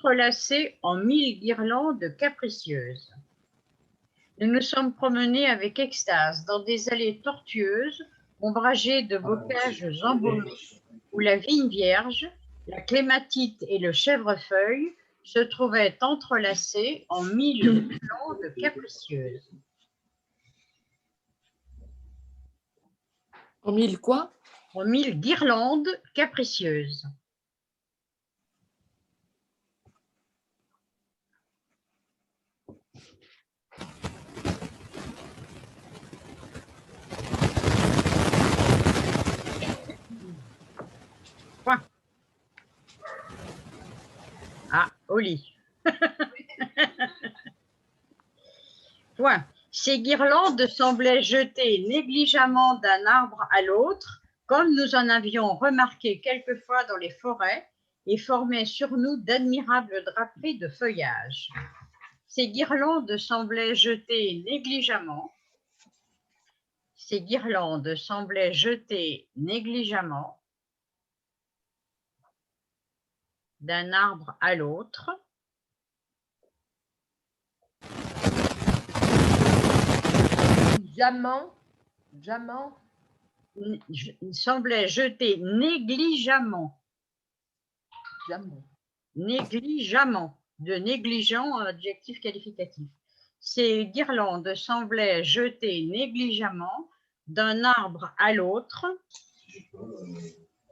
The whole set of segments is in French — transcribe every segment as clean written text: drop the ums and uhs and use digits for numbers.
entrelacées en 1000 guirlandes capricieuses. Nous nous sommes promenés avec extase dans des allées tortueuses, ombragées de bocages embaumés, où la vigne vierge, la clématite et le chèvrefeuille se trouvaient entrelacés en 1000 guirlandes capricieuses. En 1000 quoi? En 1000 guirlandes capricieuses. Point. Ah, au lit. Point. Ces guirlandes semblaient jetées négligemment d'un arbre à l'autre, comme nous en avions remarqué quelquefois dans les forêts, et formaient sur nous d'admirables draperies de feuillage. Ces guirlandes semblaient jetées négligemment. Ces guirlandes semblaient jetées négligemment d'un arbre à l'autre. Jamant. Semblait jeter négligemment. Négligemment. De négligent, adjectif qualificatif. Ces guirlandes semblaient jeter négligemment d'un arbre à l'autre.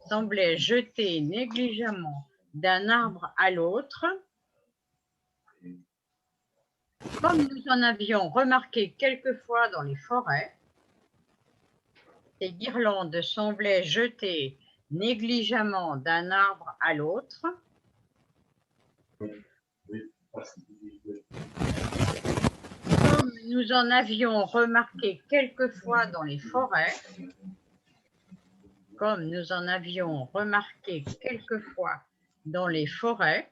Semblaient jeter négligemment d'un arbre à l'autre. Comme nous en avions remarqué quelquefois dans les forêts, ces guirlandes semblaient jeter négligemment d'un arbre à l'autre. Comme nous en avions remarqué quelquefois dans les forêts, comme nous en avions remarqué quelquefois dans les forêts,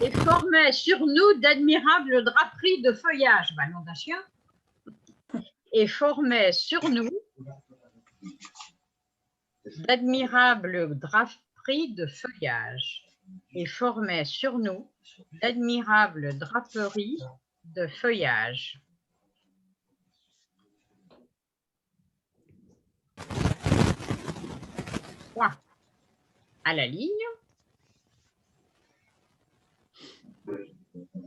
et formait sur nous d'admirables draperies de feuillage. Nom d'un chien. Et formait sur nous d'admirables draperies de feuillage. Et formait sur nous d'admirables draperies de feuillage. Point. À la ligne.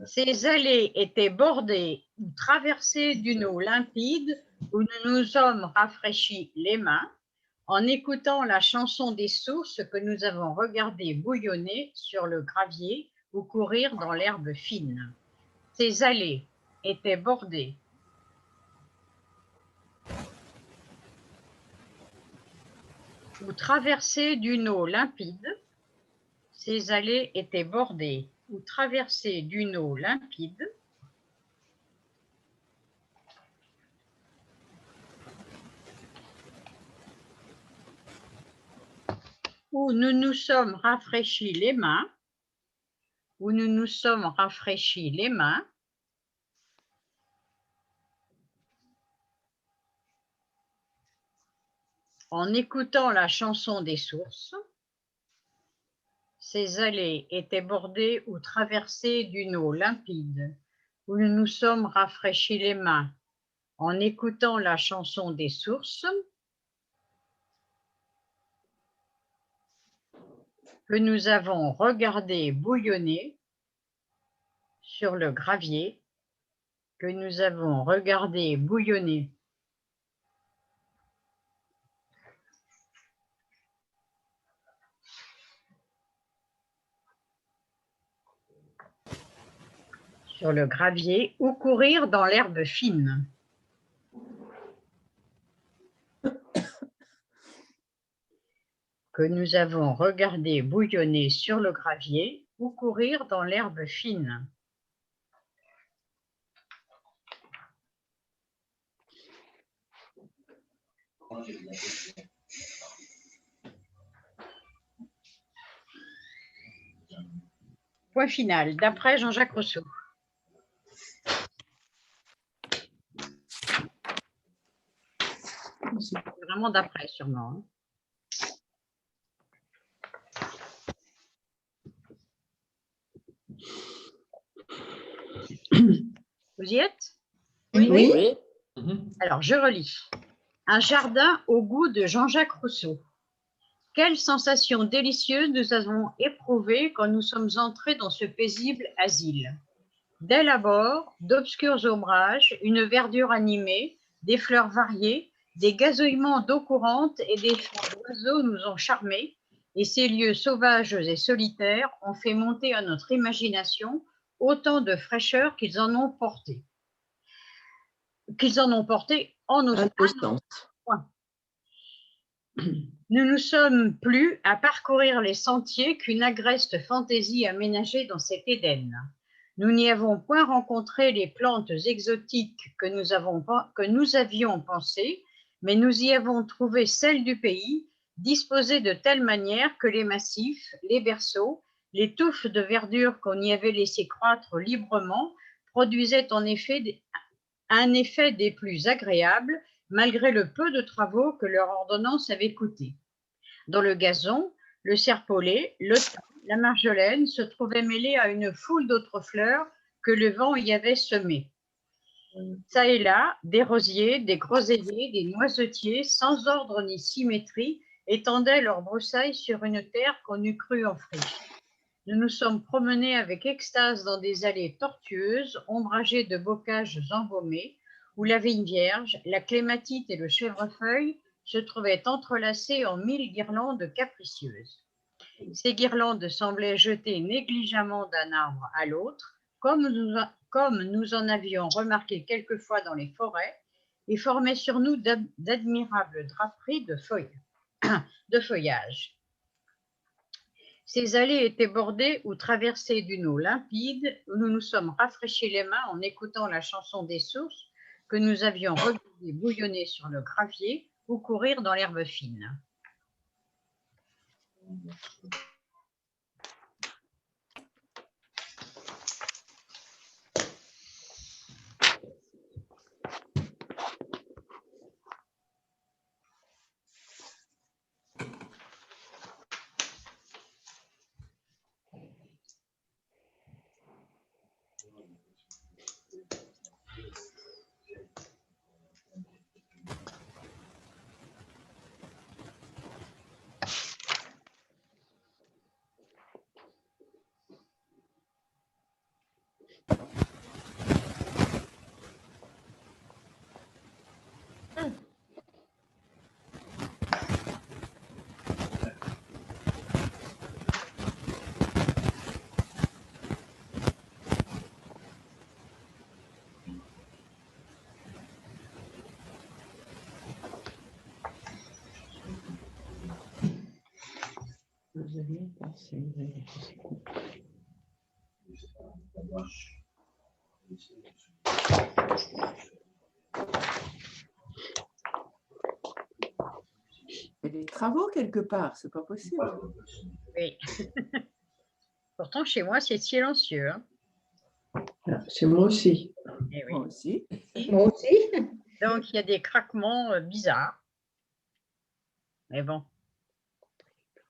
Ces allées étaient bordées ou traversées d'une eau limpide où nous nous sommes rafraîchis les mains en écoutant la chanson des sources que nous avons regardées bouillonner sur le gravier ou courir dans l'herbe fine. Ces allées étaient bordées ou traversées d'une eau limpide. Ces allées étaient bordées ou traversées d'une eau limpide où nous nous sommes rafraîchis les mains, où nous nous sommes rafraîchis les mains, en écoutant la chanson des sources. Ces allées étaient bordées ou traversées d'une eau limpide, où nous nous sommes rafraîchis les mains, en écoutant la chanson des sources, que nous avons regardé bouillonner sur le gravier, que nous avons regardé bouillonner sur le gravier ou courir dans l'herbe fine. Que nous avons regardé bouillonner sur le gravier ou courir dans l'herbe fine. Point final, d'après Jean-Jacques Rousseau. C'est vraiment d'après, sûrement. Vous y êtes? Oui. Oui. Alors, je relis. Un jardin au goût de Jean-Jacques Rousseau. Quelle sensation délicieuse nous avons éprouvée quand nous sommes entrés dans ce paisible asile. Dès l'abord, d'obscurs ombrages, une verdure animée, des fleurs variées, des gazouillements d'eau courante et des chants d'oiseaux nous ont charmés, et ces lieux sauvages et solitaires ont fait monter à notre imagination autant de fraîcheur qu'ils en ont porté en nos sens. Nous ne sommes plus à parcourir les sentiers qu'une agreste fantaisie a ménagés dans cet Éden. Nous n'y avons point rencontré les plantes exotiques que nous avions pensées, mais nous y avons trouvé celles du pays, disposées de telle manière que les massifs, les berceaux, les touffes de verdure qu'on y avait laissées croître librement produisaient en effet un effet des plus agréables, malgré le peu de travaux que leur ordonnance avait coûté. Dans le gazon, le serpolet, le thym, la marjolaine se trouvaient mêlés à une foule d'autres fleurs que le vent y avait semées. Ça et là, des rosiers, des groseilliers, des noisetiers, sans ordre ni symétrie, étendaient leurs broussailles sur une terre qu'on eût cru en friche. Nous nous sommes promenés avec extase dans des allées tortueuses, ombragées de bocages embaumés, où la vigne vierge, la clématite et le chèvrefeuille se trouvaient entrelacés en 1000 guirlandes capricieuses. Ces guirlandes semblaient jetées négligemment d'un arbre à l'autre, comme nous en avions remarqué quelquefois dans les forêts, et formaient sur nous d'admirables draperies de feuillage. Ces allées étaient bordées ou traversées d'une eau limpide, où nous nous sommes rafraîchis les mains en écoutant la chanson des sources que nous avions regardées bouillonner sur le gravier ou courir dans l'herbe fine. Vous avez pensé, il y a des travaux quelque part, c'est pas possible. Oui. Pourtant, chez moi, c'est silencieux. Hein. Ah, chez moi aussi. Eh oui. Moi aussi. Moi aussi. Donc, il y a des craquements bizarres. Mais bon.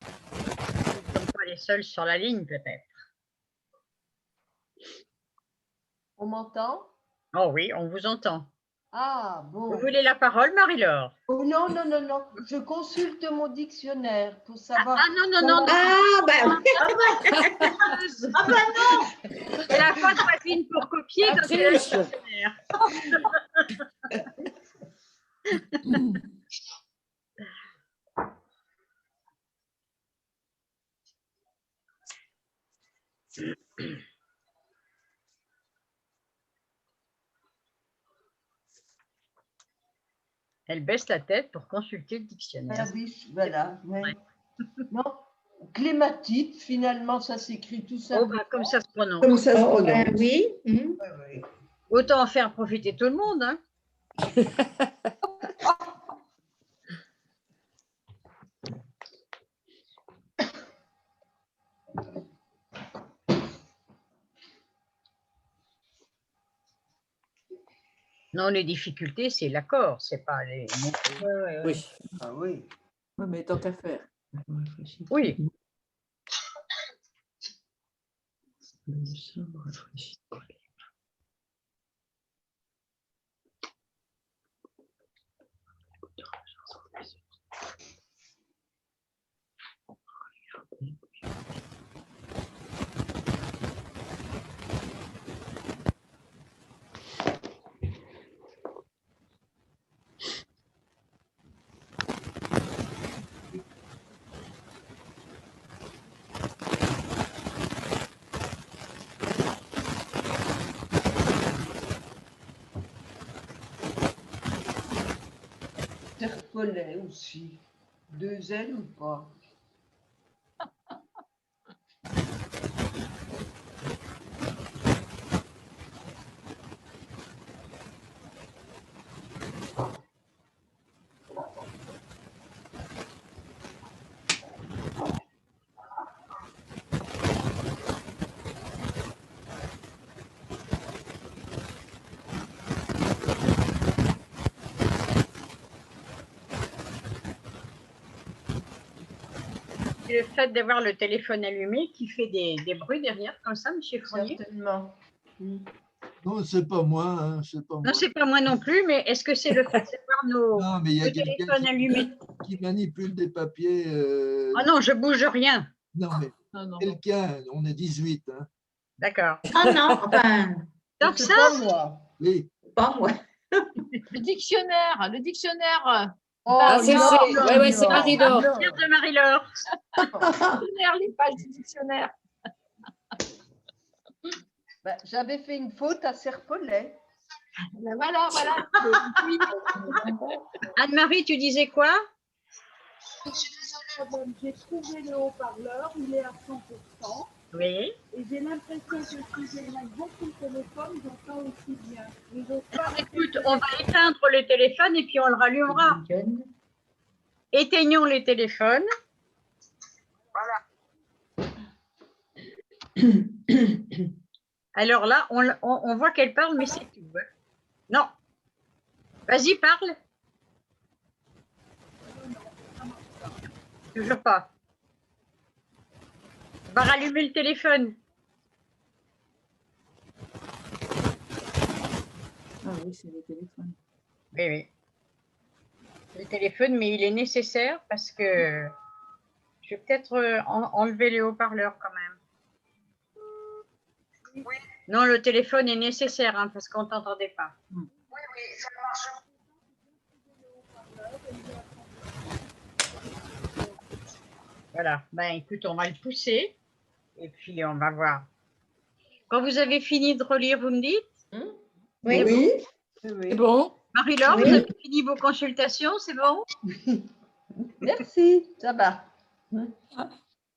Nous ne sommes pas les seuls sur la ligne, peut-être. On m'entend? Oh oui, on vous entend. Ah, bon. Vous voulez la parole, Marie-Laure? Oh, non, non, non, non. Je consulte mon dictionnaire pour savoir. Ah non, non, non, non. Ah, ben Ah ben non! Elle n'a pas de voisine pour copier La quand elle a le triche. dictionnaire. Elle baisse la tête pour consulter le dictionnaire. Ah oui, voilà. Ouais. Non, clématite, finalement, ça s'écrit tout Oh, simplement. bah, comme ça se prononce. comme ça se Oh, prononce. non. Oui. Ouais, ouais. Autant en faire profiter tout le monde. Hein. Non, les difficultés, c'est l'accord, c'est pas les mots. Oui. Ah oui. Oui, mais tant qu'à faire. Oui. Serpolet aussi. 2 L ou pas? C'est le fait d'avoir le téléphone allumé qui fait des bruits derrière, comme ça, M. Fournier? Certainement. Non, c'est pas moi, hein, c'est pas Non, moi. c'est pas moi non plus, mais est-ce que c'est le fait d'avoir Non, mais il y a nos quelqu'un téléphones allumés? qui manipule des papiers. Ah non, je bouge rien. Non, mais quelqu'un, on est 18. Hein. D'accord. Ah non, enfin, Donc C'est ça, pas moi. Oui, pas moi. Le dictionnaire. Oh, Ah, c'est non, vrai. non, Ouais, ouais, c'est non, Marie-Laure. non. Pierre de Marie-Laure. Les pages du dictionnaire. Ben, j'avais fait une faute à Serpolet. Ben voilà. Anne-Marie, tu disais quoi? J'ai trouvé le haut-parleur, il est à 100%. Oui. Et j'ai l'impression que si j'éloigne beaucoup le téléphone, j'entends aussi bien. Mais j'ose pas Alors, écoute, on va éteindre le téléphone et puis on le rallumera. Éteignons les téléphones. Alors là, on voit qu'elle parle, mais c'est tout. Hein. Non. Vas-y, parle. Toujours pas. On va rallumer le téléphone. Ah oui, c'est le téléphone. Oui, oui. Le téléphone, mais il est nécessaire parce que je vais peut-être enlever les haut-parleurs quand même. Oui. Non, le téléphone est nécessaire hein, parce qu'on ne t'entendait pas. Oui, ça marche. Voilà. Ben, écoute, on va le pousser et puis on va voir. Quand vous avez fini de relire, vous me dites? Oui. Oui. C'est bon? Marie-Laure, Oui. vous avez fini vos consultations, c'est bon? Merci, ça va.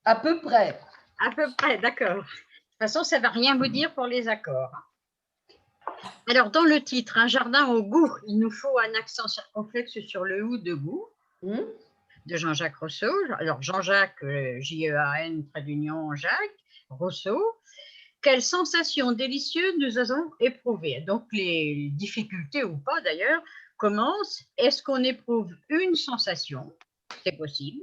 À peu près. À peu près, d'accord. De toute façon, ça ne va rien vous dire pour les accords. Alors, dans le titre, un jardin au goût, il nous faut un accent circonflexe sur le ou de goût de Jean-Jacques Rousseau. Alors, Jean-Jacques, J-E-A-N, trait d'union, Jacques, Rousseau. Quelles sensations délicieuses nous avons éprouvées. Donc, les difficultés ou pas d'ailleurs commencent. Est-ce qu'on éprouve une sensation? C'est possible.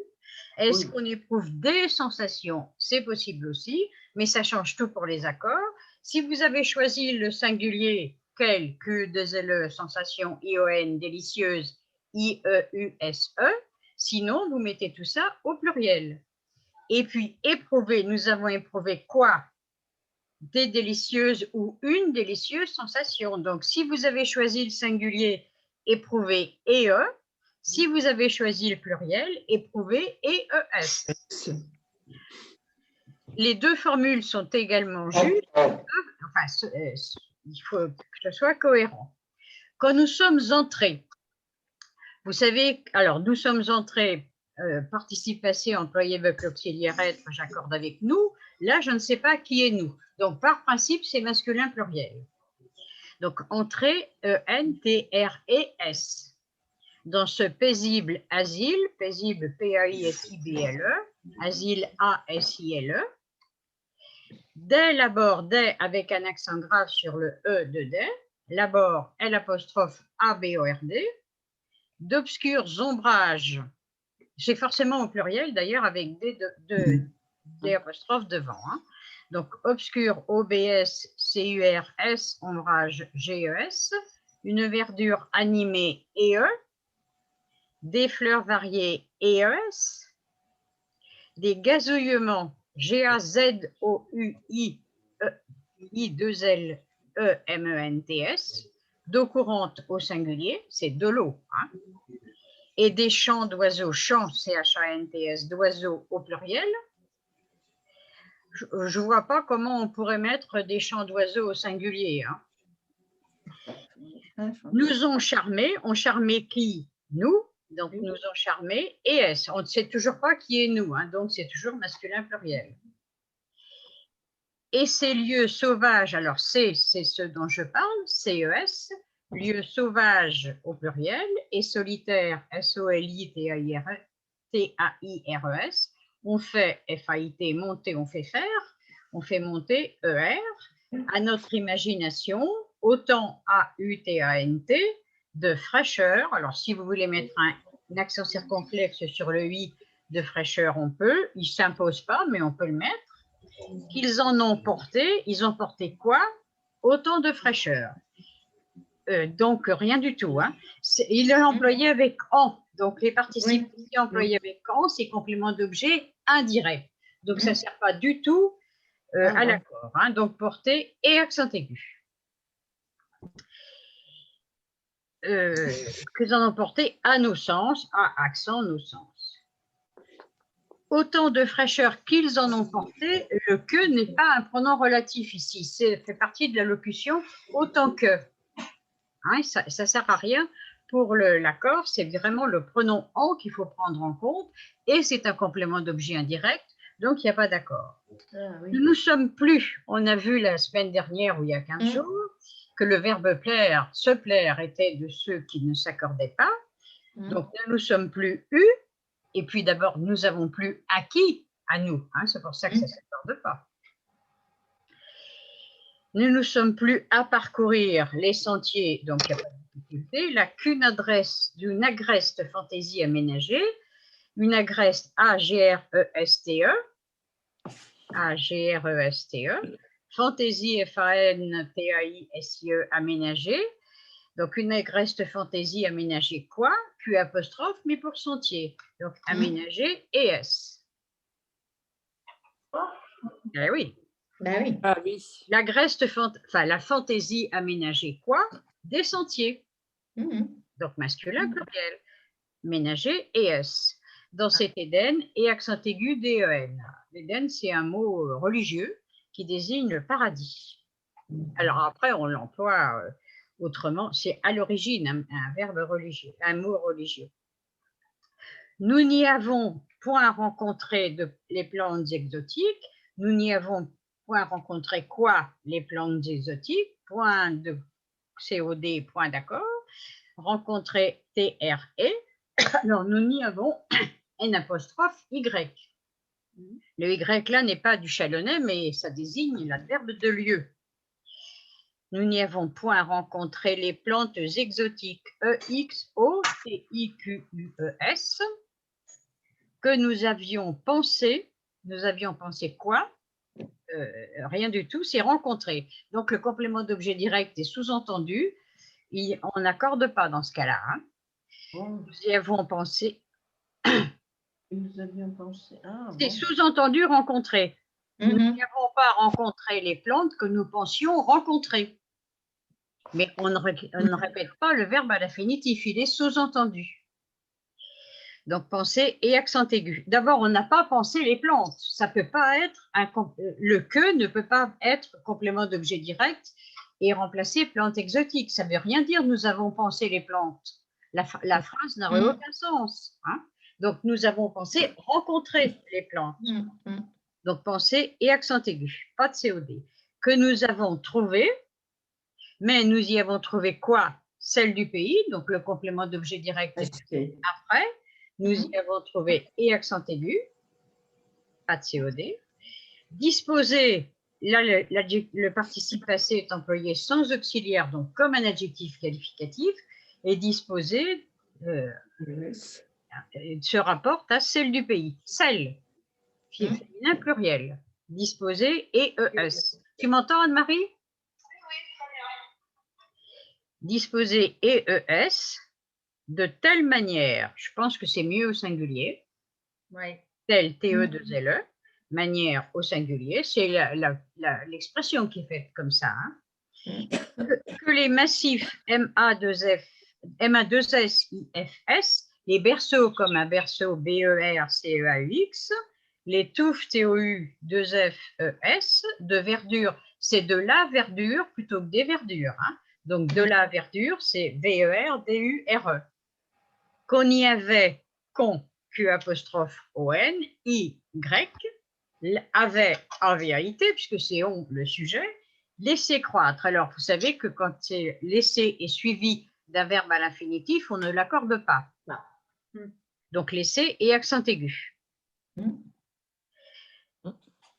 Est-ce qu'on éprouve des sensations? C'est possible aussi, mais ça change tout pour les accords. Si vous avez choisi le singulier, quel, Q2LE, sensation, ION, délicieuse, I-E-U-S-E, sinon vous mettez tout ça au pluriel. Et puis, éprouver, nous avons éprouvé quoi? Des délicieuses ou une délicieuse sensation. Donc, si vous avez choisi le singulier, éprouvez EE. Si vous avez choisi le pluriel, éprouvez EES. Les deux formules sont également justes. Enfin, il faut que ce soit cohérent. Quand nous sommes entrés, vous savez, alors nous sommes entrés, participe passé, employé avec l'auxiliaire être, j'accorde avec nous. Là, je ne sais pas qui est nous. Donc, par principe, c'est masculin pluriel. Donc, entrée, E-N-T-R-E-S. Dans ce paisible asile, paisible P-A-I-S-I-B-L-E, asile A-S-I-L-E, dès l'abord, dès avec un accent grave sur le E de dès, labord, L''ABORD, d'obscurs ombrages, c'est forcément au pluriel d'ailleurs avec des apostrophes devant. Hein. Donc, obscur, OBS, CURS, ombrage, GES, une verdure animée, EE, des fleurs variées, EES, des gazouillements, GAZOUI, I2LEMENTS, d'eau courante au singulier, c'est de l'eau, hein, et des chants d'oiseaux, chants, CHANTS, d'oiseaux au pluriel. Je ne vois pas comment on pourrait mettre des chants d'oiseaux au singulier. Hein. Nous ont charmé qui? Nous. Donc, nous ont charmé et S. On ne sait toujours pas qui est nous, hein, donc c'est toujours masculin pluriel. Et ces lieux sauvages, alors c'est ce dont je parle, CES, lieux sauvages au pluriel, et solitaire, SOLITAIRES, on fait FAIT, monter, on fait faire, on fait monter ER, à notre imagination, autant AUTANT, de fraîcheur. Alors, si vous voulez mettre un accent circonflexe sur le I de fraîcheur, on peut. Il ne s'impose pas, mais on peut le mettre. Qu'ils en ont porté. Ils ont porté quoi? Autant de fraîcheur. Donc, rien du tout. Hein. Il l'a employé avec en. Donc, les participes employés avec en, c'est complément d'objet indirect. Donc, ça ne sert pas du tout à l'accord. Hein. Donc, porté et accent aigu. Qu'ils en ont porté à nos sens, à accent nos sens. Autant de fraîcheur qu'ils en ont porté, le que n'est pas un pronom relatif ici, c'est fait partie de la locution autant que. Hein, ça ne sert à rien pour l'accord, c'est vraiment le pronom en qu'il faut prendre en compte et c'est un complément d'objet indirect, donc il n'y a pas d'accord. Nous ne sommes plus, on a vu la semaine dernière ou il y a 15 jours, que le verbe plaire, se plaire, était de ceux qui ne s'accordaient pas. Donc, nous ne sommes plus eu. Et puis, d'abord, nous avons plus acquis à nous. Hein, c'est pour ça que ça ne s'accorde pas. Nous ne sommes plus à parcourir les sentiers. Donc, il n'y a pas de difficulté. Là, qu'une adresse d'une agreste fantaisie aménagée. Une agreste AGRESTE. AGRESTE. Fantaisie, FANTAISIE, aménagée. Donc, une agreste fantaisie aménagée quoi? Q apostrophe, mais pour sentier. Donc, aménagée et S. Eh oui. Ben oui. Ah oui. L'agreste, la fantaisie aménagée quoi? Des sentiers. Donc, masculin pluriel. Ménager et S. Dans cet Éden et accent aigu DEN. L'Éden, c'est un mot religieux qui désigne le paradis. Alors après, on l'emploie autrement. C'est à l'origine un verbe religieux, un mot religieux. Nous n'y avons point rencontré les plantes exotiques. Nous n'y avons point rencontré quoi? Les plantes exotiques. Point de COD, point d'accord. Rencontré TRE. Alors, nous n'y avons N apostrophe Y. Le Y là n'est pas du chalonnais, mais ça désigne l'adverbe de lieu. Nous n'y avons point rencontré les plantes exotiques EXOTIQUES que nous avions pensé quoi? Rien du tout, c'est rencontrer. Donc le complément d'objet direct est sous-entendu, on n'accorde pas dans ce cas-là. Hein. Nous y avons pensé. Nous avions pensé. C'est sous-entendu rencontrer. Nous n'y avons pas rencontré les plantes que nous pensions rencontrer. Mais on ne répète pas le verbe à l'infinitif, il est sous-entendu. Donc, penser et accent aigu. D'abord, on n'a pas pensé les plantes. Ça peut pas être le que ne peut pas être complément d'objet direct et remplacer plante exotique. Ça ne veut rien dire nous avons pensé les plantes. La phrase n'aurait aucun sens. Hein. Donc, nous avons pensé rencontrer les plantes. Donc, penser et accent aigu. Pas de COD. Que nous avons trouvé. Mais nous y avons trouvé quoi? Celle du pays, donc le complément d'objet direct après. Nous y avons trouvé et accent aigu, pas de COD. Disposer, là, le participe passé est employé sans auxiliaire, donc comme un adjectif qualificatif, et disposé se rapporte à celle du pays. Celle, féminin pluriel, disposé et ES. Tu m'entends, Anne-Marie? Oui, très bien. Disposé et ES de telle manière, je pense que c'est mieux au singulier, telle TE2LE, manière au singulier, c'est l'expression qui est faite comme ça, hein. Que les massifs MA2F, MA2S, IFS, les berceaux comme un berceau BER, CEAUX, les touffes TOU 2F, ES, de verdure, c'est de la verdure plutôt que des verdures, hein. Donc de la verdure, c'est VER, DURE. Qu'on y avait, qu'on, Q apostrophe ON, Y, avait en vérité, puisque c'est on le sujet, laisser croître. Alors, vous savez que quand c'est laisser est suivi d'un verbe à l'infinitif, on ne l'accorde pas. Donc, laisser et accent aigu.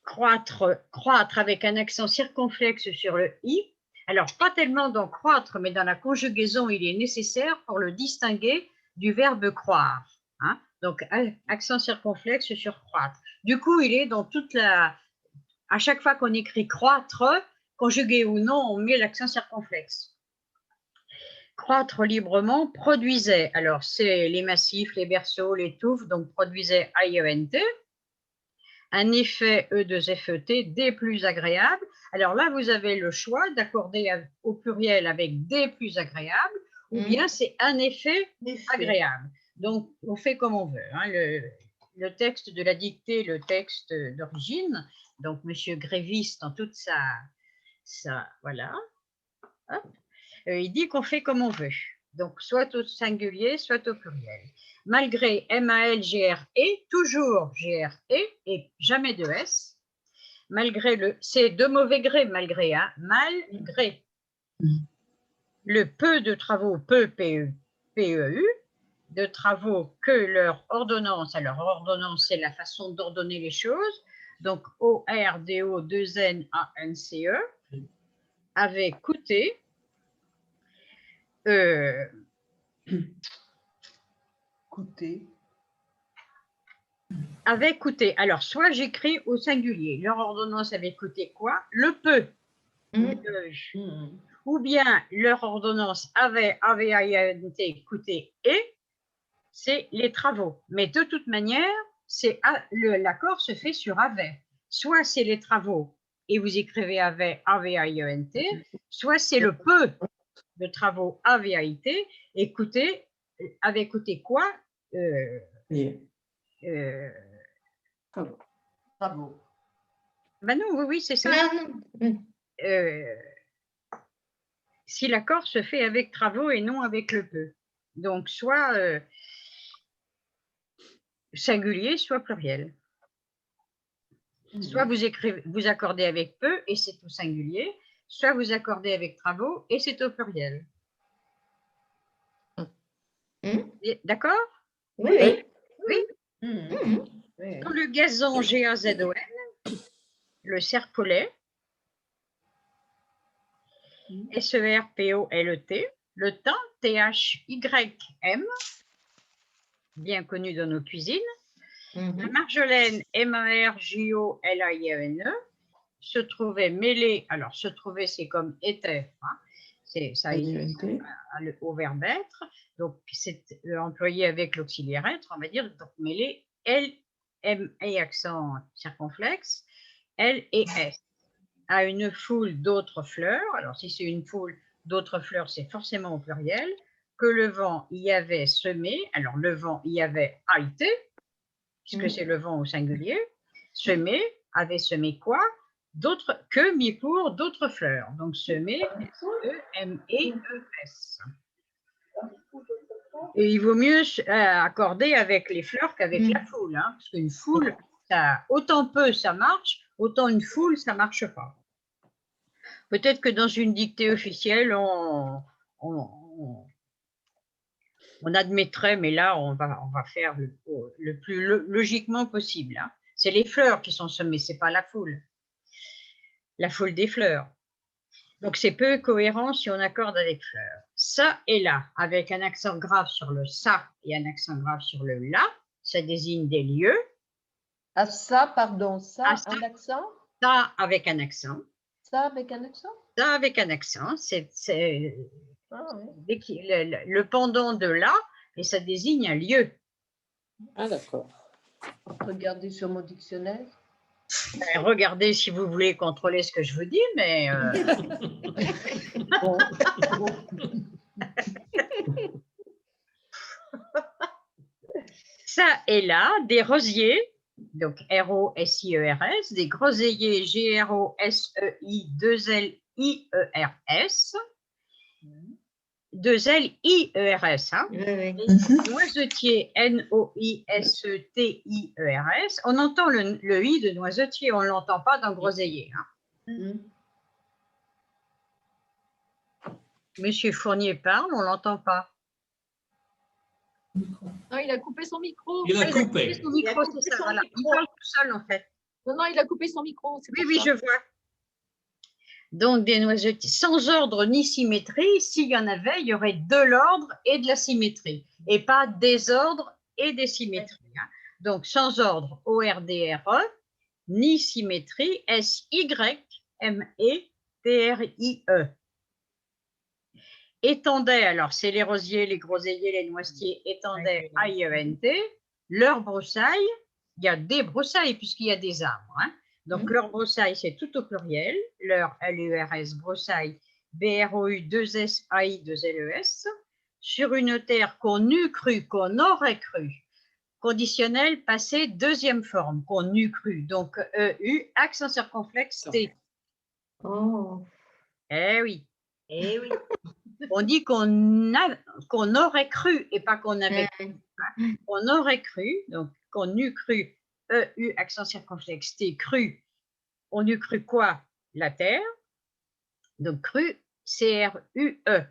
Croître avec un accent circonflexe sur le I. Alors, pas tellement dans croître, mais dans la conjugaison, il est nécessaire pour le distinguer du verbe croire, hein. Donc, accent circonflexe sur croître. Du coup, il est dans toute la... À chaque fois qu'on écrit croître, conjugué ou non, on met l'accent circonflexe. Croître librement, produisait. Alors, c'est les massifs, les berceaux, les touffes, donc produisait IENT. Un effet E2FET, des plus agréables. Alors là, vous avez le choix d'accorder au pluriel avec des plus agréables, ou bien c'est un effet agréable. Donc, on fait comme on veut, hein. Le texte de la dictée, le texte d'origine, donc M. Gréviste en toute sa voilà, hop, il dit qu'on fait comme on veut. Donc, soit au singulier, soit au pluriel. Malgré MAL-GRE, toujours GRE et jamais de S. Malgré le... C'est de mauvais gré, malgré, hein, malgré. Le peu de travaux, peu, PEU, de travaux que leur ordonnance, alors ordonnance, c'est la façon d'ordonner les choses, donc ORDO 2N ANCE, avait coûté avait coûté. Alors, soit j'écris au singulier, leur ordonnance avait coûté quoi? Le peu. Ou bien leur ordonnance avait coûté et c'est les travaux. Mais de toute manière, l'accord se fait sur avait. Soit c'est les travaux et vous écrivez avait, AVAIENT, soit c'est le peu de travaux AVAIT et coûté, avait coûté quoi? Bravo. Ben non, oui, c'est ça. Si l'accord se fait avec travaux et non avec le peu. Donc, soit singulier, soit pluriel. Soit vous accordez avec peu et c'est au singulier, soit vous accordez avec travaux et c'est au pluriel. D'accord? Oui. Dans le gazon GAZON, le serpolet, SERPOLET, le thym, THYM, bien connu dans nos cuisines, la marjolaine, MARJOLAINE, se trouvait mêlée, alors se trouvait c'est comme était, hein, ça au verbe être, donc c'est employé avec l'auxiliaire être, on va dire, donc mêlée, L, M et accent circonflexe, L et S, à une foule d'autres fleurs, alors si c'est une foule d'autres fleurs, c'est forcément au pluriel, que le vent y avait semé, alors le vent y avait été, puisque c'est le vent au singulier, semé, avait semé quoi? D'autres que mis pour d'autres fleurs. Donc semé, S-E-M-E-E-S. Et il vaut mieux accorder avec les fleurs qu'avec la foule, hein, parce qu'une foule, autant peu ça marche, autant une foule ça marche pas. Peut-être que dans une dictée officielle, on admettrait, mais là, on va faire le plus logiquement possible, hein. C'est les fleurs qui sont semées, ce n'est pas la foule. la foule des fleurs. Donc, c'est peu cohérent si on accorde avec fleurs. Ça et là, avec un accent grave sur le ça et un accent grave sur le là, ça désigne des lieux. Ah, ça, pardon, ça, Ah, ça. un accent? Ça avec un accent. Ça avec un accent? Ça avec un accent, c'est Ah, oui. le pendant de là, et ça désigne un lieu. Ah, d'accord. Regardez sur mon dictionnaire. Ben, regardez si vous voulez contrôler ce que je vous dis, mais Bon, ça et là, des rosiers, donc R-O-S-I-E-R-S, des groseilliers G-R-O-S-E-I-2-L-I-E-R-S, 2-L-I-E-R-S, hein. Oui, oui. Des noisetiers, N-O-I-S-E-T-I-E-R-S. On entend le I de noisetier, on ne l'entend pas dans groseillier. Hein. Monsieur Fournier parle, on ne l'entend pas. Non, il a coupé son micro. Il a Il a coupé. son micro, c'est ça, voilà. Il parle tout seul, en fait. Non, il a coupé son micro. Oui, oui, je vois. Donc, des noisetiers sans ordre ni symétrie. S'il y en avait, il y aurait de l'ordre et de la symétrie, et pas désordre et des symétries. Hein. Donc, sans ordre, O-R-D-R-E, ni symétrie, S-Y-M-E-T-R-I-E. Étendait, alors c'est les rosiers, les groseilliers, les noisetiers, étendait, A-I-E-N-T. Leur broussaille, il y a des broussailles puisqu'il y a des arbres. Hein. Donc, leur broussaille, c'est tout au pluriel. Leur L-U-R-S, broussaille, B-R-O-U-2-S-A-I-2-L-E-S, sur une terre qu'on eût cru, qu'on aurait cru. Conditionnel, passé, deuxième forme, qu'on eût cru. Donc, E-U, accent circonflexe, T. Oh. Eh oui. Eh oui. On dit qu'on aurait cru et pas qu'on avait cru. Hein. On aurait cru, donc qu'on eût cru, E-U, accent circonflexe, T, cru. On eût cru quoi? La terre. Donc cru, C-R-U-E.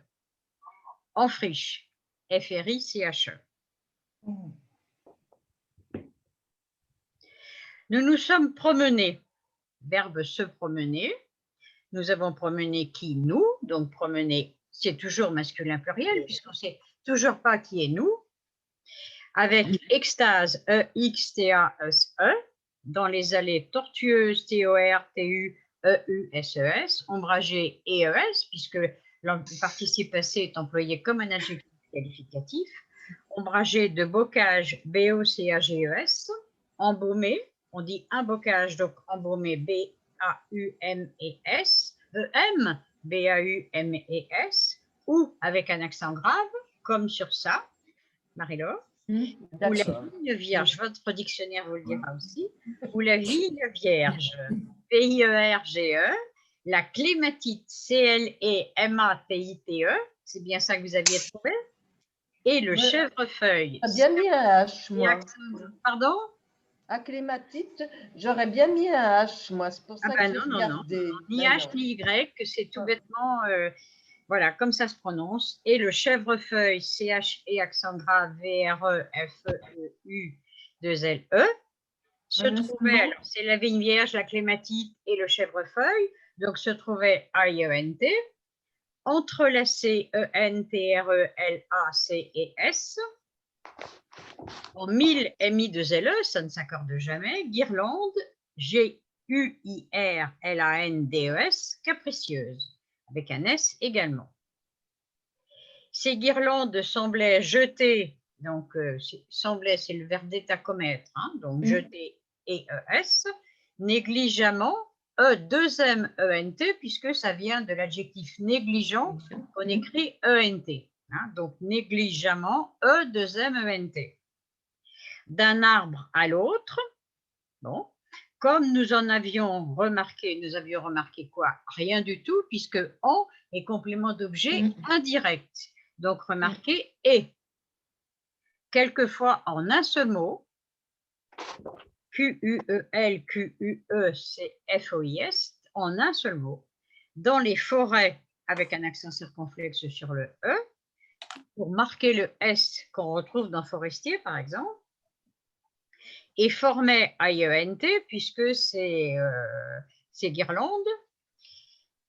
En friche, F-R-I-C-H-E. Nous nous sommes promenés. Verbe se promener. Nous avons promené qui? Nous. Donc promener, c'est toujours masculin pluriel puisqu'on ne sait toujours pas qui est nous. Avec extase, E-X-T-A-S-E, dans les allées tortueuses, T-O-R-T-U-E-U-S-E-S, ombragé E-E-S, puisque le participe passé est employé comme un adjectif qualificatif. Ombragé de bocage, B-O-C-A-G-E-S, embaumé, on dit un bocage, donc embaumé, B-A-U-M-E-S, E-M, B-A-U-M-E-S, ou avec un accent grave, comme sur ça, Marie-Laure, ou la vigne vierge, votre dictionnaire vous le dira aussi, ou la vigne vierge, P-I-E-R-G-E, la clématite, C-L-E-M-A-T-I-T-E, c'est bien ça que vous aviez trouvé, et le chèvrefeuille. J'ai bien mis un H, moi. Pardon? Acclématite, j'aurais bien mis un H, moi. C'est pour ça que j'ai regardé. Ni H ni Y, c'est tout bêtement, voilà, comme ça se prononce. Et le chèvrefeuille, C-H et accent grave, V-R-E-F-E-U-2-L-E, se trouvait, alors c'est la vigne vierge, la clématite et le chèvrefeuille, donc se trouvait A-I-E-N-T, entrelacé E-N-T-R-E-L-A-C-E-S, en 1000 M-I-2-L-E, ça ne s'accorde jamais, guirlande, G-U-I-R-L-A-N-D-E-S, capricieuse, avec un S également. Ces guirlandes semblaient jeter, donc semblait, c'est le verbe d'état commettre, hein, donc jeter E-E-S, négligemment, E-2-M-E-N-T, puisque ça vient de l'adjectif négligent, qu'on écrit E-N-T. Hein, donc négligemment, E-2-M-E-N-T. D'un arbre à l'autre, bon, comme nous en avions remarqué, nous avions remarqué quoi? Rien du tout, puisque en est complément d'objet indirect. Donc remarquez et. Quelquefois en un seul mot, Q-U-E-L, Q-U-E, c'est F-O-I-S, en un seul mot, dans les forêts, avec un accent circonflexe sur le E, pour marquer le S qu'on retrouve dans forestier, par exemple, et formait I-E-N-T, puisque c'est guirlande,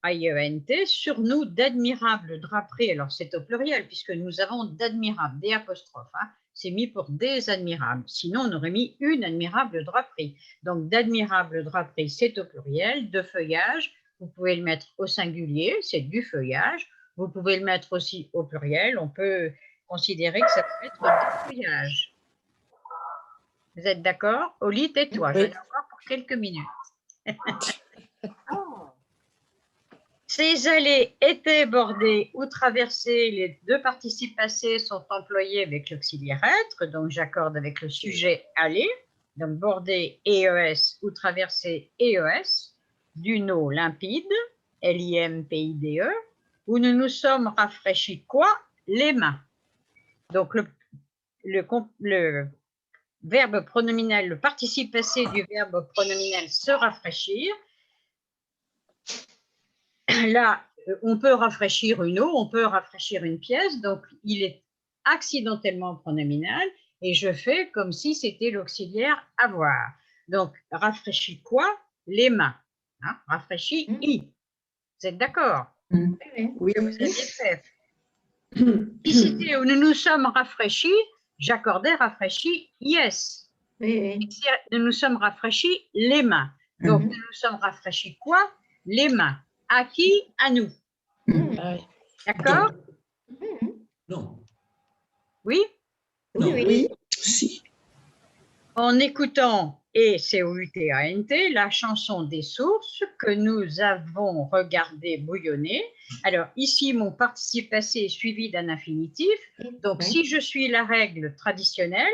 A-I-E-N-T, sur nous d'admirables draperies. Alors, c'est au pluriel, puisque nous avons d'admirables, des apostrophes. Hein. C'est mis pour des admirables. Sinon, on aurait mis une admirable draperie. Donc, d'admirables draperies, c'est au pluriel. De feuillage, vous pouvez le mettre au singulier, c'est du feuillage. Vous pouvez le mettre aussi au pluriel. On peut considérer que ça peut être du feuillage. Vous êtes d'accord? Oli, tais-toi, je vais l'avoir pour quelques minutes. Ces allées étaient bordées ou traversées, les deux participes passés sont employés avec l'auxiliaire être, donc j'accorde avec le sujet aller, donc border EES ou traverser EES, d'une eau limpide, L-I-M-P-I-D-E, où nous nous sommes rafraîchis quoi? Les mains. Donc le verbe pronominal, le participe passé du verbe pronominal se rafraîchir. Là, on peut rafraîchir une eau, on peut rafraîchir une pièce, donc il est accidentellement pronominal et je fais comme si c'était l'auxiliaire avoir. Donc, rafraîchis quoi? Les mains. Hein? Rafraîchis i. Vous êtes d'accord? Oui. Vous aviez fait. Si c'était où nous nous sommes rafraîchis, j'accordais rafraîchi yes. Oui. Si nous nous sommes rafraîchis les mains. Donc, nous nous sommes rafraîchis quoi? Les mains. À qui? À nous. D'accord? Non. Oui? Oui. Si. En écoutant, et C-O-U-T-A-N-T, la chanson des sources que nous avons regardé bouillonner. Alors, ici, mon participe passé est suivi d'un infinitif. Donc, si je suis la règle traditionnelle,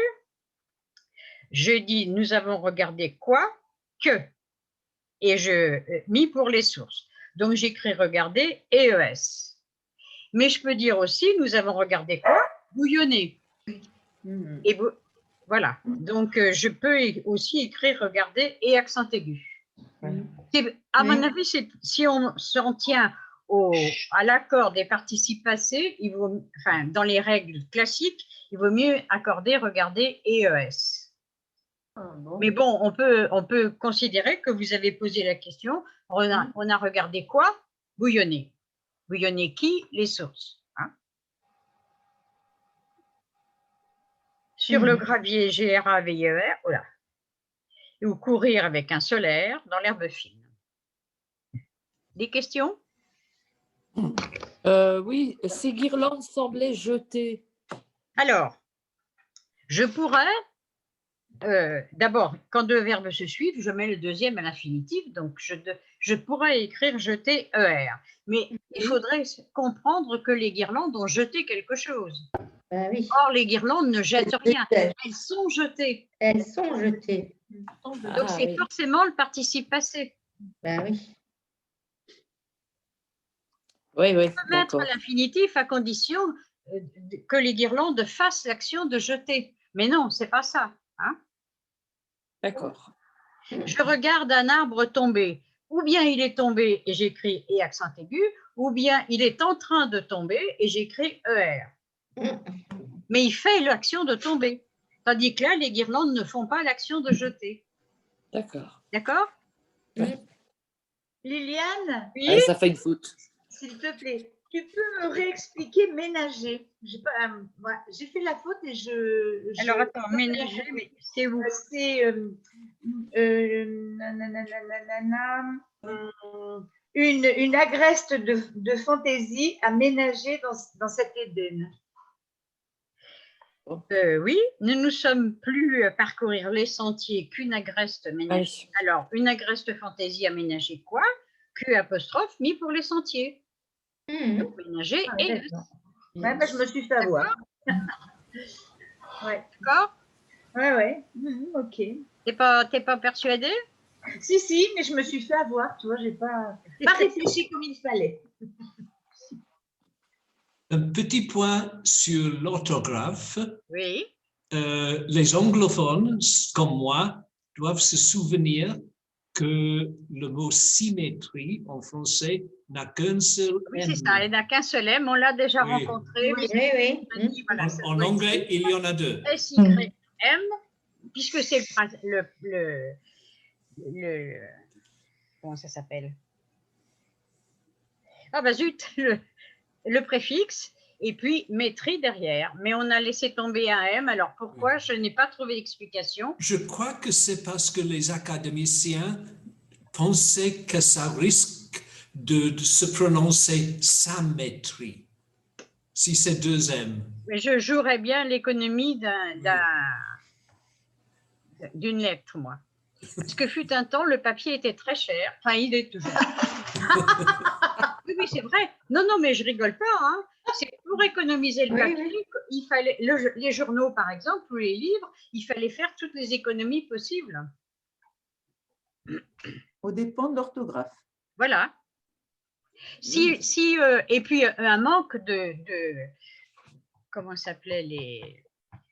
je dis nous avons regardé quoi? Que. Et je mis pour les sources. Donc, j'écris regarder EES. Mais je peux dire aussi nous avons regardé quoi? Bouillonner. Et voilà. Donc, je peux aussi écrire regarder et accent aigu. À mon avis, si on s'en tient à l'accord des participes passés, dans les règles classiques, il vaut mieux accorder regarder et ES. Mais bon, on peut considérer que vous avez posé la question. On a regardé quoi? Bouillonner. Bouillonner qui? Les sources. Hein? Sur le gravier GRAVIER, voilà. Ou courir avec un solaire dans l'herbe fine. Des questions? Oui, ces guirlandes semblaient jetées. Alors, je pourrais, d'abord, quand deux verbes se suivent, je mets le deuxième à l'infinitif, donc je pourrais écrire jeter ER. Mais il faudrait comprendre que les guirlandes ont jeté quelque chose. Oui. Or, les guirlandes ne jettent rien, elles sont jetées. Elles sont jetées. Donc, c'est forcément le participe passé. Oui. Oui, On peut mettre l'infinitif à condition que les guirlandes fassent l'action de jeter. Mais non, c'est pas ça. Hein? D'accord. Je regarde un arbre tomber. Ou bien il est tombé et j'écris et accent aigu, ou bien il est en train de tomber et j'écris ER. Mais il fait l'action de tomber. Tandis que là, les guirlandes ne font pas l'action de jeter. D'accord. D'accord? Liliane, Oui. Ça fait une faute. s'il te plaît, tu peux me réexpliquer ménager? J'ai fait la faute et Alors attends, ménager, mais c'est où? C'est une agreste de fantaisie à ménager dans cet Éden. Oui, nous ne sommes plus à parcourir les sentiers qu'une agreste ménagée. Alors, une agreste fantaisie aménagée quoi? Q apostrophe mis pour les sentiers. Donc, ménager et... Je me suis fait avoir. D'accord? Ouais. Ok. T'es pas persuadé? Si, mais je me suis fait avoir, tu vois, j'ai pas réfléchi comme il fallait. Un petit point sur l'orthographe. Oui. Les anglophones, comme moi, doivent se souvenir que le mot symétrie en français n'a qu'un seul M. Oui, c'est ça, il n'a qu'un seul M, on l'a déjà rencontré. Oui. Voilà, en anglais, il y en a deux. S-Y-M, puisque c'est le comment ça s'appelle? Ah bah zut, le préfixe, et puis maîtrise derrière. Mais on a laissé tomber un M, alors pourquoi? Je n'ai pas trouvé d'explication. Je crois que c'est parce que les académiciens pensaient que ça risque de se prononcer symétrie, si c'est deux M. Mais je jouerais bien l'économie d'une lettre, moi. Parce que fut un temps, le papier était très cher. Enfin, il est toujours. Oui, c'est vrai. Non, non, mais je rigole pas. Hein. C'est pour économiser le papier, il fallait les journaux, par exemple, ou les livres, il fallait faire toutes les économies possibles. Au dépend de l'orthographe. Voilà. Et puis un manque de comment s'appelait les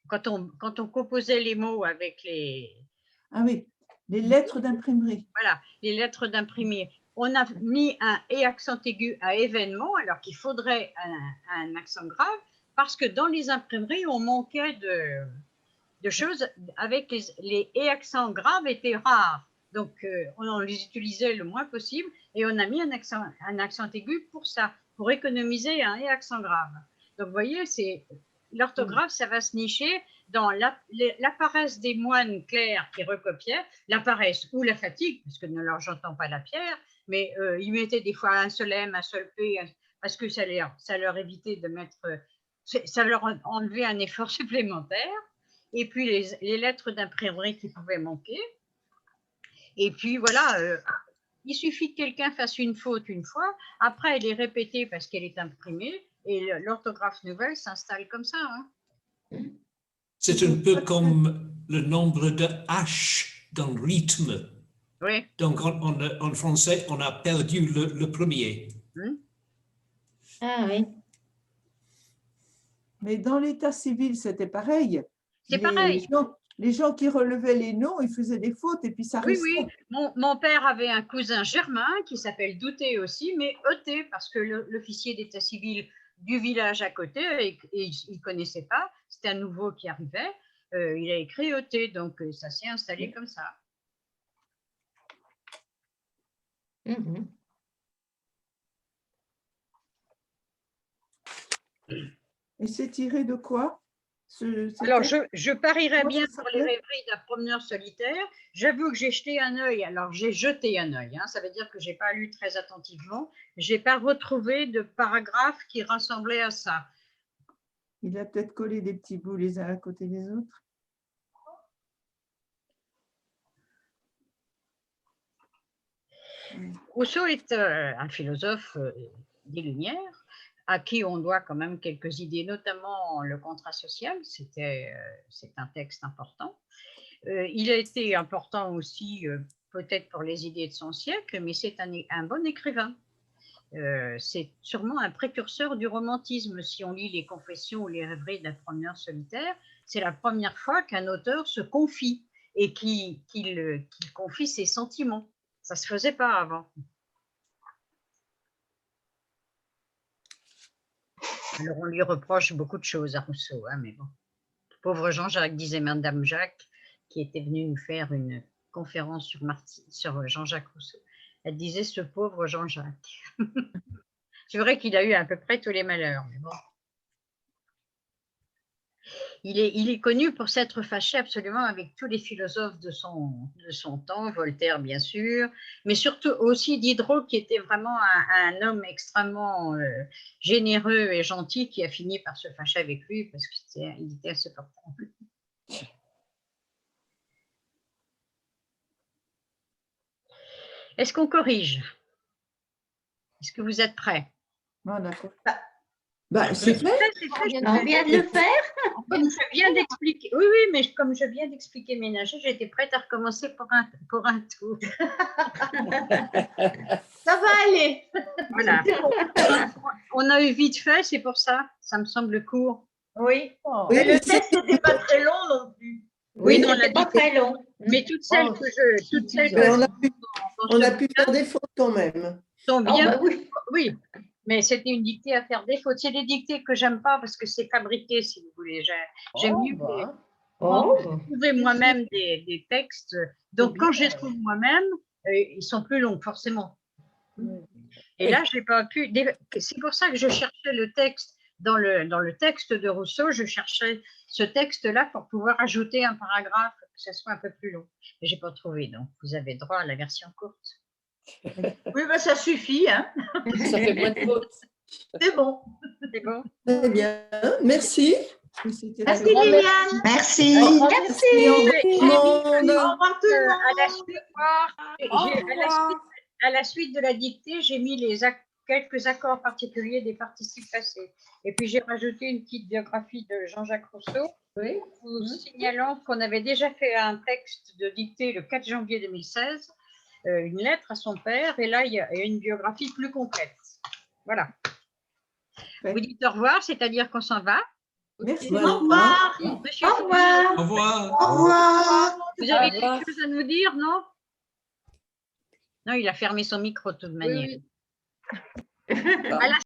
quand on composait les mots avec les Ah oui, les lettres d'imprimerie. Voilà, les lettres d'imprimerie. On a mis un et accent aigu à événement, alors qu'il faudrait un accent grave, parce que dans les imprimeries, on manquait de choses avec les et accents graves étaient rares. Donc, on les utilisait le moins possible et on a mis un accent aigu pour ça, pour économiser un et accent grave. Donc, vous voyez, l'orthographe, ça va se nicher dans la paresse des moines clercs qui recopiaient, la paresse ou la fatigue, parce que ne leur j'entends pas la pierre, mais ils mettaient des fois un seul M, un seul P, parce que ça leur évitait de mettre, ça leur enlevait un effort supplémentaire. Et puis les lettres d'imprimerie qui pouvaient manquer. Et puis voilà, il suffit que quelqu'un fasse une faute une fois, après elle est répétée parce qu'elle est imprimée, et l'orthographe nouvelle s'installe comme ça. Hein. C'est un peu comme le nombre de H dans le rythme. Oui. Donc en français, on a perdu le premier. Ah oui. Mais dans l'état civil, c'était pareil. C'est pareil. Les gens qui relevaient les noms, ils faisaient des fautes et puis ça restait. Oui, oui. Mon père avait un cousin germain qui s'appelle Douté aussi, mais ET, parce que l'officier d'état civil du village à côté, et il ne connaissait pas, c'était un nouveau qui arrivait, il a écrit ET, donc ça s'est installé comme ça. Et c'est tiré de quoi? Alors, je parierais bien sur les rêveries d'un promeneur solitaire. J'avoue que j'ai jeté un œil. Alors, j'ai jeté un œil. Hein, ça veut dire que je n'ai pas lu très attentivement. Je n'ai pas retrouvé de paragraphe qui ressemblait à ça. Il a peut-être collé des petits bouts les uns à côté des autres. Rousseau est un philosophe des Lumières, à qui on doit quand même quelques idées, notamment le contrat social, c'est un texte important. Il a été important aussi peut-être pour les idées de son siècle, mais c'est un bon écrivain. C'est sûrement un précurseur du romantisme. Si on lit les Confessions ou les rêveries d'un promeneur solitaire, c'est la première fois qu'un auteur se confie et qu'il confie ses sentiments. Ça ne se faisait pas avant. Alors, on lui reproche beaucoup de choses à Rousseau, hein, mais bon. Pauvre Jean-Jacques, disait Madame Jacques, qui était venue nous faire une conférence sur Jean-Jacques Rousseau. Elle disait, ce pauvre Jean-Jacques. C'est vrai qu'il a eu à peu près tous les malheurs, mais bon. Il est connu pour s'être fâché absolument avec tous les philosophes de son temps, Voltaire bien sûr, mais surtout aussi Diderot qui était vraiment un homme extrêmement généreux et gentil qui a fini par se fâcher avec lui parce qu'il était insupportable. Est-ce qu'on corrige? Est-ce que vous êtes prêts? Non, d'accord. C'est fait. On vient de le faire. Comme je viens d'expliquer, oui, mais comme je viens d'expliquer ménager, j'étais prête à recommencer pour un tour. Ça va aller. Voilà. On a eu vite fait, c'est pour ça. Ça me semble court. Oui. Oh. Mais le texte n'était pas très long non plus. Oui, on c'était l'a pas dit. très long. Mais toutes celles que je. Mais on a pu faire des fautes quand même. Sont Oh, bien. bah oui. Oui, mais c'était une dictée à faire des fautes. C'est des dictées que j'aime pas parce que c'est fabriqué, si vous voulez. J'aime mieux trouver moi-même des textes. Donc, quand je les trouve moi-même, ils sont plus longs, forcément. Et là, je n'ai pas pu. C'est pour ça que je cherchais le texte. Dans le texte de Rousseau, je cherchais ce texte-là pour pouvoir ajouter un paragraphe, que ce soit un peu plus long. Mais je n'ai pas trouvé. Donc, vous avez droit à la version courte. Oui, bah, ça suffit. Hein. Ça fait moins de fautes. C'est bon. C'est bon. Très bien, merci. C'était Merci très- Liliane. Merci. Au revoir tout le monde. Au revoir tout le monde. À la suite de la dictée, j'ai mis quelques accords particuliers des participes passés. Et puis, j'ai rajouté une petite biographie de Jean-Jacques Rousseau, Oui. vous signalant qu'on avait déjà fait un texte de dictée le 4 janvier 2016, une lettre à son père, et là, il y a une biographie plus complète. Voilà. Ouais. Vous dites au revoir, c'est-à-dire qu'on s'en va. Merci. Au revoir. Monsieur, Au revoir. Au revoir. Au revoir. vous avez Au revoir. quelque chose à nous dire, non? Non, il a fermé son micro de toute manière. Oui, oui. À la